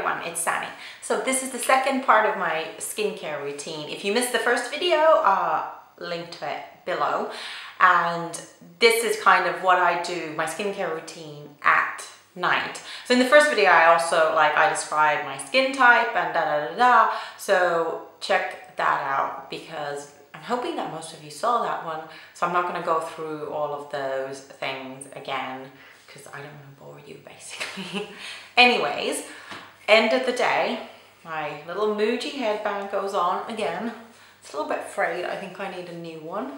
everyone, it's Sanni. So this is the second part of my skincare routine. If you missed the first video, link to it below. And this is kind of what I do, my skincare routine at night. So in the first video, I also I described my skin type and da. So check that out because I'm hoping that most of you saw that one. So I'm not going to go through all of those things again because I don't want to bore you basically. Anyways, end of the day, my little Muji headband goes on again. It's a little bit frayed. I think I need a new one.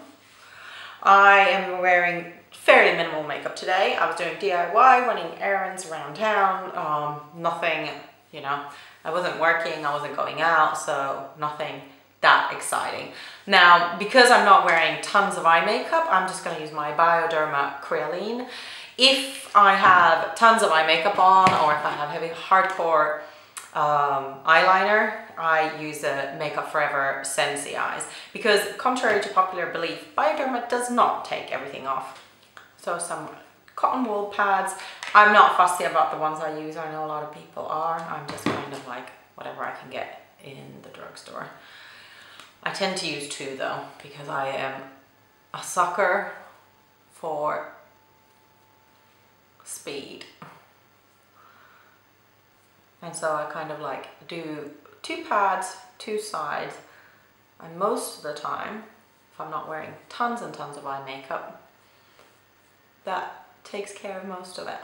I am wearing fairly minimal makeup today. I was doing DIY, running errands around town. Nothing, you know, I wasn't working, I wasn't going out, so nothing that exciting. Now, because I'm not wearing tons of eye makeup, I'm just going to use my Bioderma Crealine. If I have tons of eye makeup on, or if I have heavy hardcore eyeliner, I use a Makeup Forever Sens eyes because, contrary to popular belief, Bioderma does not take everything off. So some cotton wool pads. I'm not fussy about the ones I use. I know a lot of people are. I'm just kind of like whatever I can get in the drugstore. I tend to use two though because I am a sucker for speed. And so I kind of do two pads, two sides, and most of the time, if I'm not wearing tons and tons of eye makeup, that takes care of most of it.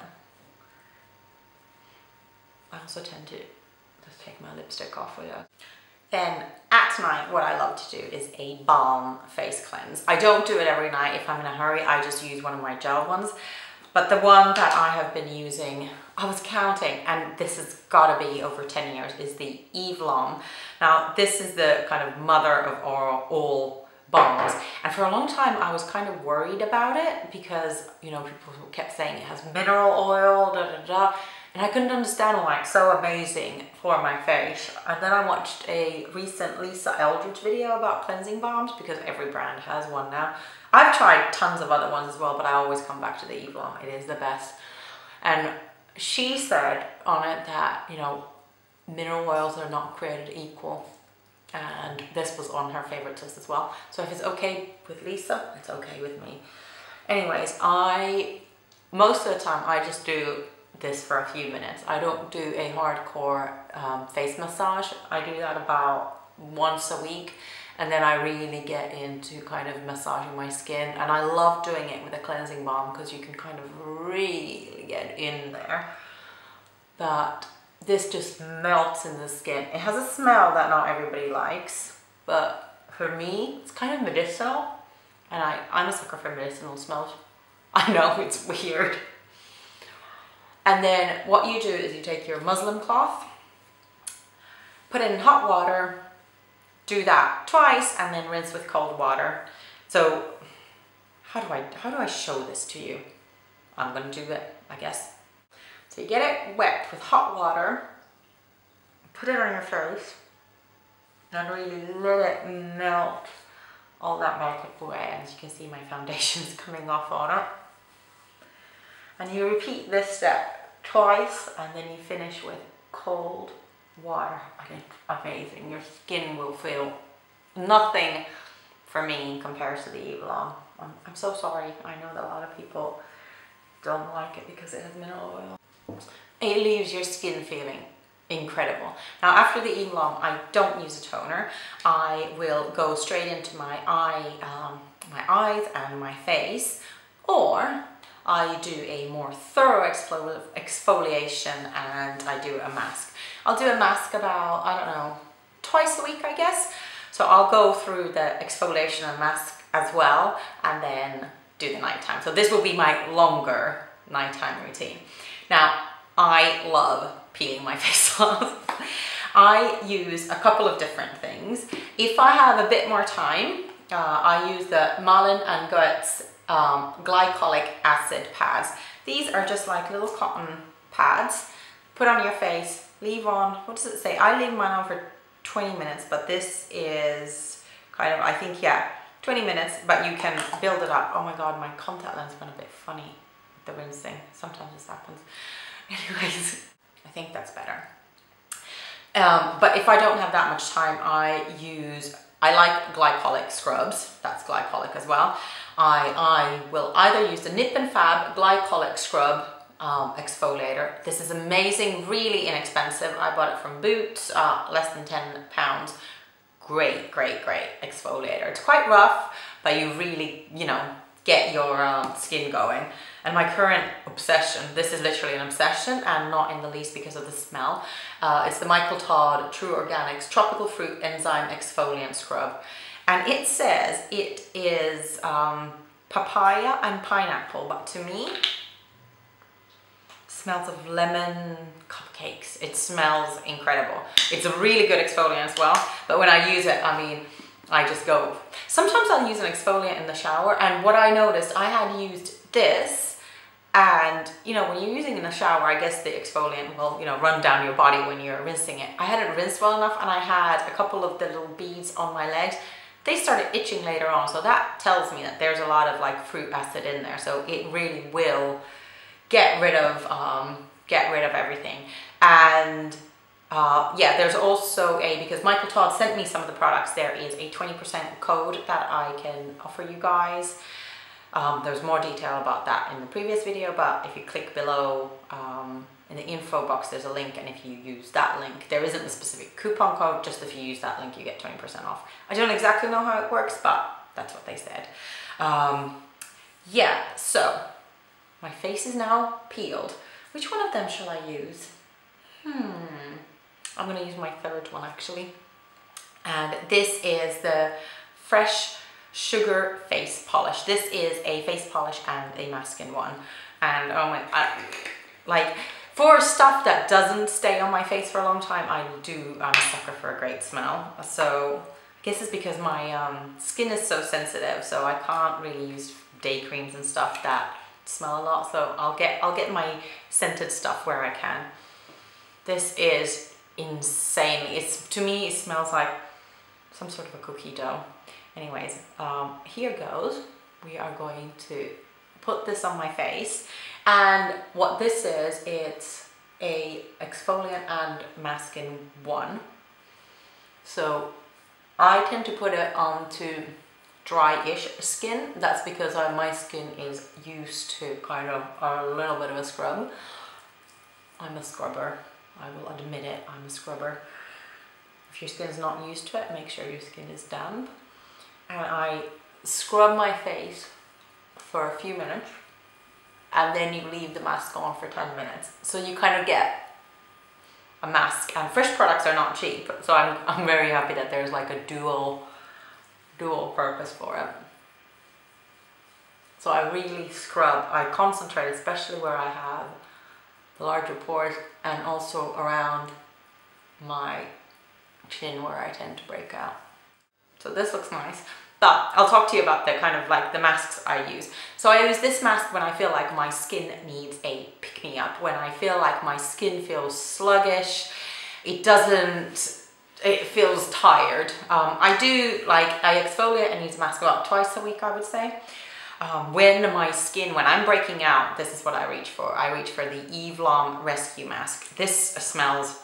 I also tend to just take my lipstick off with it. Then at night, what I love to do is a balm face cleanse. I don't do it every night if I'm in a hurry. I just use one of my gel ones. But the one that I have been using, I was counting, and this has got to be over 10 years, is the Eve Lom. Now, this is the kind of mother of all balms. And for a long time, I was kind of worried about it because, you know, people kept saying it has mineral oil, and I couldn't understand why it's so amazing for my face. And then I watched a recent Lisa Eldridge video about cleansing balms because every brand has one now. I've tried tons of other ones as well, but I always come back to the Eve Lom. It is the best. And she said on it that, you know, mineral oils are not created equal. And this was on her favorites list as well. So if it's okay with Lisa, it's okay with me. Anyways, most of the time I just do this for a few minutes. I don't do a hardcore face massage. I do that about once a week. And then I really get into kind of massaging my skin. And I love doing it with a cleansing balm because you can kind of really get in there. But this just melts in the skin. It has a smell that not everybody likes, but for me, it's kind of medicinal. And I'm a sucker for medicinal smells. I know, it's weird. And then what you do is you take your muslin cloth, put it in hot water, do that twice, and then rinse with cold water. So how do I show this to you? I'm gonna do it, I guess. So you get it wet with hot water, put it on your face, and really let it melt all that makeup away. As you can see, my foundation is coming off on it. And you repeat this step twice, and then you finish with cold water. Okay, amazing. Your skin will feel nothing for me compared to the Eve Lom. I'm so sorry. I know that a lot of people don't like it because it has mineral oil. It leaves your skin feeling incredible. Now after the Eve Lom, I don't use a toner. I will go straight into my eyes and my face, or I do a more thorough exfoliation and I do a mask. I'll do a mask about, I don't know, twice a week, I guess. So I'll go through the exfoliation and mask as well and then do the nighttime. So this will be my longer nighttime routine. Now, I love peeling my face off. I use a couple of different things. If I have a bit more time, I use the Malin+Goetz Glycolic acid pads. These are just like little cotton pads. Put on your face, leave on, what does it say? I leave mine on for 20 minutes, but this is kind of, I think, yeah, 20 minutes, but you can build it up. Oh my God, my contact lens went a bit funny with the rinsing. Sometimes this happens. Anyways, I think that's better. But if I don't have that much time, I like Glycolic scrubs. That's Glycolic as well. I will either use the Nip+Fab Glycolic scrub exfoliator. This is amazing, really inexpensive. I bought it from Boots, less than £10. Great, great, great exfoliator. It's quite rough, but you really, you know, get your skin going. And my current obsession, this is literally an obsession and not in the least because of the smell. It's the Todd True Organics Tropical Fruit Enzyme Exfoliant Scrub. And it says it is papaya and pineapple, but to me, smells of lemon cupcakes. It smells incredible. It's a really good exfoliant as well, but when I use it, I mean, I just go. Sometimes I'll use an exfoliant in the shower, and what I noticed, I had used this, and you know, when you're using it in the shower, I guess the exfoliant will, you know, run down your body when you're rinsing it. I hadn't rinsed well enough, and I had a couple of the little beads on my legs. They started itching later on, so that tells me that there's a lot of like fruit acid in there, so it really will get rid of everything. And yeah, there's also because Michael Todd sent me some of the products, there is a 20% code that I can offer you guys. There's more detail about that in the previous video, but if you click below in the info box, there's a link, and if you use that link, there isn't a specific coupon code, just if you use that link you get 20% off. I don't exactly know how it works, but that's what they said. Yeah, so my face is now peeled. Which one of them shall I use? I'm gonna use my third one actually. And this is the Fresh Sugar Face Polish. This is a face polish and a mask in one. And oh my, like for stuff that doesn't stay on my face for a long time, I'm a sucker for a great smell. So I guess it's because my skin is so sensitive, so I can't really use day creams and stuff that smell a lot. So I'll get my scented stuff where I can. This is insanely, to me it smells like some sort of a cookie dough. Anyways, here goes. We are going to put this on my face, and what this is, it's a exfoliant and mask in one. So I tend to put it onto dry-ish skin. That's because my skin is used to kind of a little bit of a scrub. I'm a scrubber. I will admit it, I'm a scrubber. If your skin is not used to it, make sure your skin is damp. And I scrub my face for a few minutes, and then you leave the mask on for 10 minutes. So you kind of get a mask, and Fresh products are not cheap. So I'm very happy that there's like a dual purpose for it. So I really scrub, I concentrate, especially where I have the larger pores, and also around my chin where I tend to break out. So this looks nice, but I'll talk to you about the kind of like the masks I use. So I use this mask when I feel like my skin needs a pick-me-up, when I feel like my skin feels sluggish, it feels tired. I exfoliate and use a mask about twice a week, I would say. When I'm breaking out, this is what I reach for. I reach for the Lom Rescue mask. This smells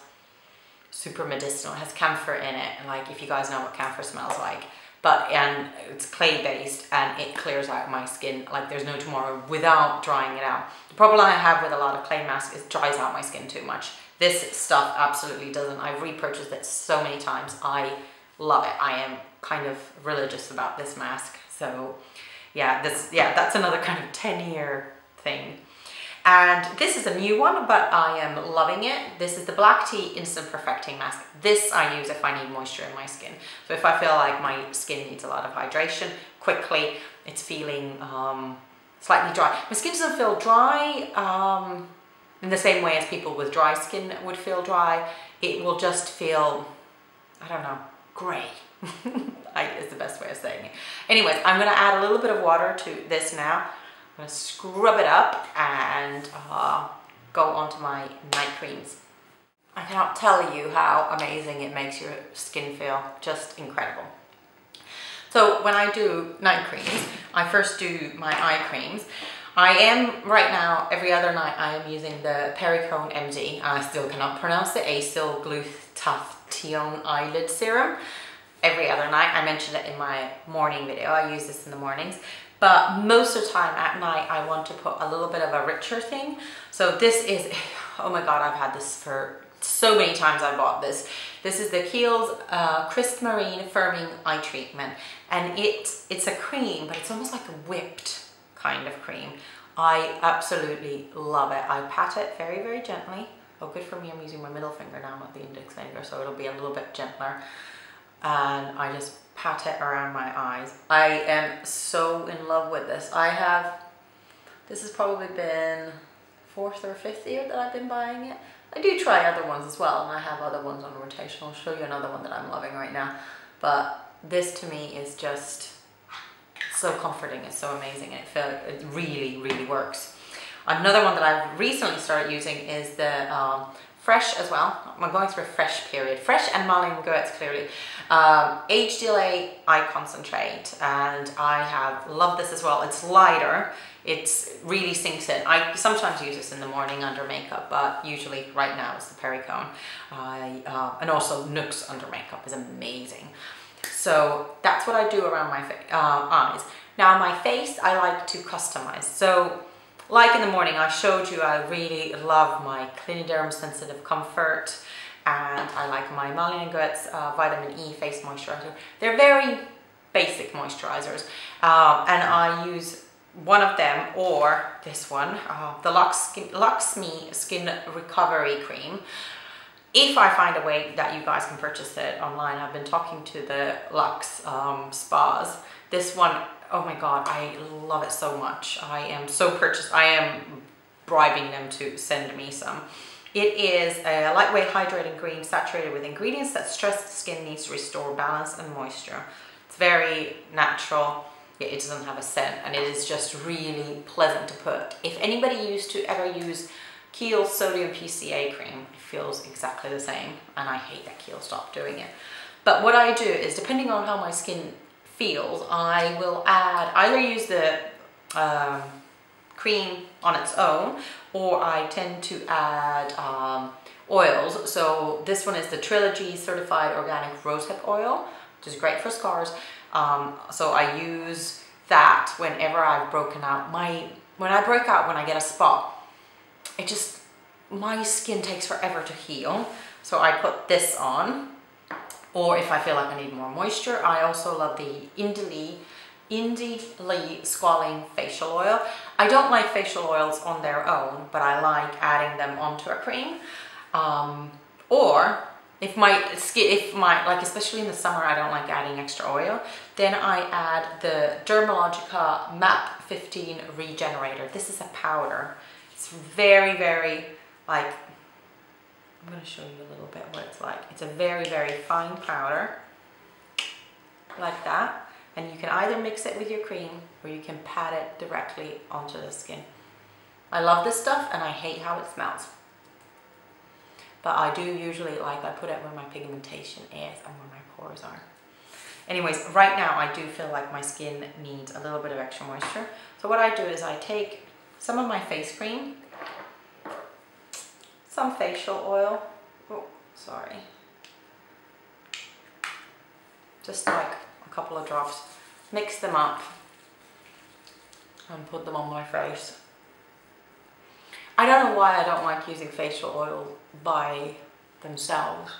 super medicinal. It has camphor in it, and like, if you guys know what camphor smells like, and it's clay based, and it clears out my skin like there's no tomorrow without drying it out. The problem I have with a lot of clay masks is it dries out my skin too much. This stuff absolutely doesn't. I've repurchased it so many times. I love it. I am kind of religious about this mask. So yeah, that's another kind of 10-year thing. And this is a new one, but I am loving it. This is the Black Tea Instant Perfecting Mask. This I use if I need moisture in my skin. So if I feel like my skin needs a lot of hydration quickly, it's feeling slightly dry. My skin doesn't feel dry in the same way as people with dry skin would feel dry. It will just feel, I don't know, gray. Is the best way of saying it. Anyways, I'm gonna add a little bit of water to this now. I'm gonna scrub it up and go onto my night creams. I cannot tell you how amazing it makes your skin feel, just incredible. So when I do night creams, I first do my eye creams. I am right now, every other night, I am using the Perricone MD, and I still cannot pronounce the acyl glutathione eyelid serum. Every other night, I mentioned it in my morning video, I use this in the mornings, but most of the time at night, I want to put a little bit of a richer thing. So this is, oh my God, I've had this for so many times. I bought this. This is the Kiehls Cryste Marine Firming Eye Treatment, and it's a cream, but it's almost like a whipped kind of cream. I absolutely love it. I pat it very, very gently. Oh, good for me, I'm using my middle finger now, not the index finger, so it'll be a little bit gentler. And I just pat it around my eyes. I am so in love with this. This has probably been 4th or 5th year that I've been buying it. I do try other oones as well, and I have other ones on rotation. I'll show you another one that I'm loving right now. But this to me is just so comforting. It's so amazing, and it really, really works. Another one that I've recently started using is the Fresh as well. I'm going through a Fresh period. Fresh and Malin+Goetz Clearly. HDLA Eye Concentrate, and I have loved this as well. It's lighter. It really sinks in. I sometimes use this in the morning under makeup, but usually right now it's the Perricone. And also Nooks under makeup is amazing. So that's what I do around my eyes. Now my face, I like to customize. So like in the morning, I showed you I really love my Cliniderm Sensitive Comfort, and I like my Malin+Goetz Vitamin E Face Moisturizer. They're very basic moisturizers, and I use one of them or this one, the Lux Me Skin Recovery Cream. If I find a way that you guys can purchase it online, I've been talking to the Lux spas. This one, oh my God, I love it so much. I am bribing them to send me some. It is a lightweight hydrating cream saturated with ingredients that stressed skin needs to restore balance and moisture. It's very natural. It doesn't have a scent, and it is just really pleasant to put. If anybody used to ever use Kiehls Sodium PCA cream, it feels exactly the same, and I hate that Kiehls stopped doing it. But what I do is, depending on how my skin feels, I will add, either use the cream on its own, or I tend to add oils. So this one is the Trilogy Certified Organic Rosehip Oil, which is great for scars. So I use that whenever I've broken out. When I get a spot, my skin takes forever to heal. So I put this on, or if I feel like I need more moisture, I also love the Indie Squalene facial oil. I don't like facial oils on their own, but I like adding them onto a cream. Or if my skin, like especially in the summer, I don't like adding extra oil, then I add the Dermalogica MAP 15 Regenerator. This is a powder. It's very, very, like, I'm going to show you a little bit what it's like. It's a very, very fine powder, like that. And you can either mix it with your cream, or you can pat it directly onto the skin. I love this stuff, and I hate how it smells. But I do usually I put it where my pigmentation is and where my pores are. Anyways, right now I do feel like my skin needs a little bit of extra moisture. So what I do is I take some of my face cream, some facial oil, oh, sorry, just like a couple of drops, mix them up and put them on my face. I don't know why I don't like using facial oil by themselves.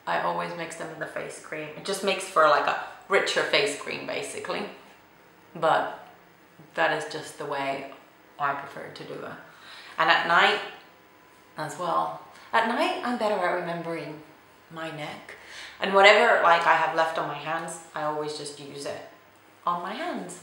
I always mix them in the face cream. It just makes for like a richer face cream basically. But that is just the way I prefer to do it. And at night as well. At night I'm better at remembering my neck. And whatever like I have left on my hands, I always just use it on my hands.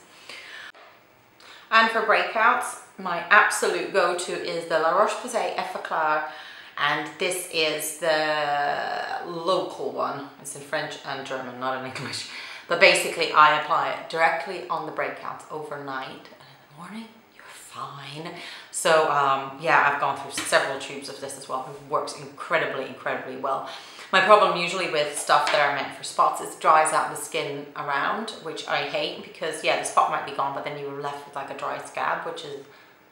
And for breakouts, my absolute go-to is the Roche Posay Effaclar, and this is the local one. It's in French and German, not in English. But basically I apply it directly on the breakouts overnight, and in the morning you're fine. So yeah, I've gone through several tubes of this as well. It works incredibly, incredibly well. My problem usually with stuff that are meant for spots is it dries out the skin around, which I hate because yeah, the spot might be gone, but then you're left with like a dry scab, which is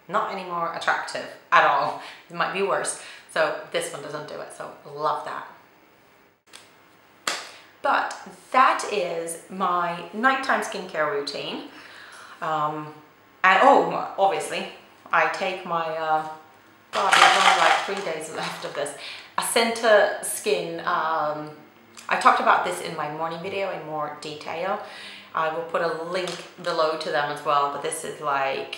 not any more attractive at all. It might be worse. So this one doesn't do it, so love that. But that is my nighttime skincare routine. And oh, obviously, I take my, God, there's only like 3 days left of this. Ascenta Skin, I talked about this in my morning video in more detail. I will put a link below to them as well, but this is like,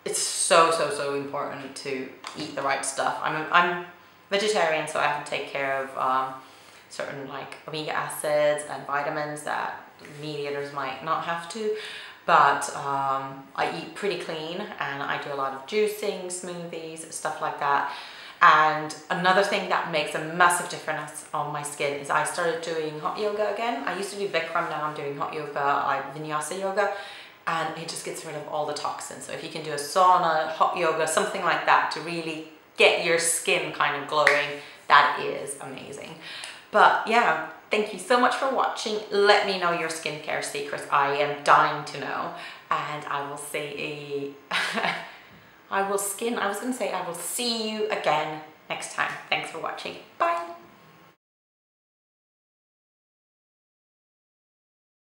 it's so important to eat the right stuff. I'm vegetarian, so I have to take care of certain like omega acids and vitamins that meat eaters might not have to. But I eat pretty clean and I do a lot of juicing, smoothies, stuff like that. And another thing that makes a massive difference on my skin is I started doing hot yoga again. I used to do Bikram, now I'm doing hot yoga, like vinyasa yoga, and it just gets rid of all the toxins. So if you can do a sauna, hot yoga, something like that to really get your skin kind of glowing, that is amazing. But yeah, thank you so much for watching. Let me know your skincare secrets. I am dying to know. And I will see I will see you again next time. Thanks for watching. Bye.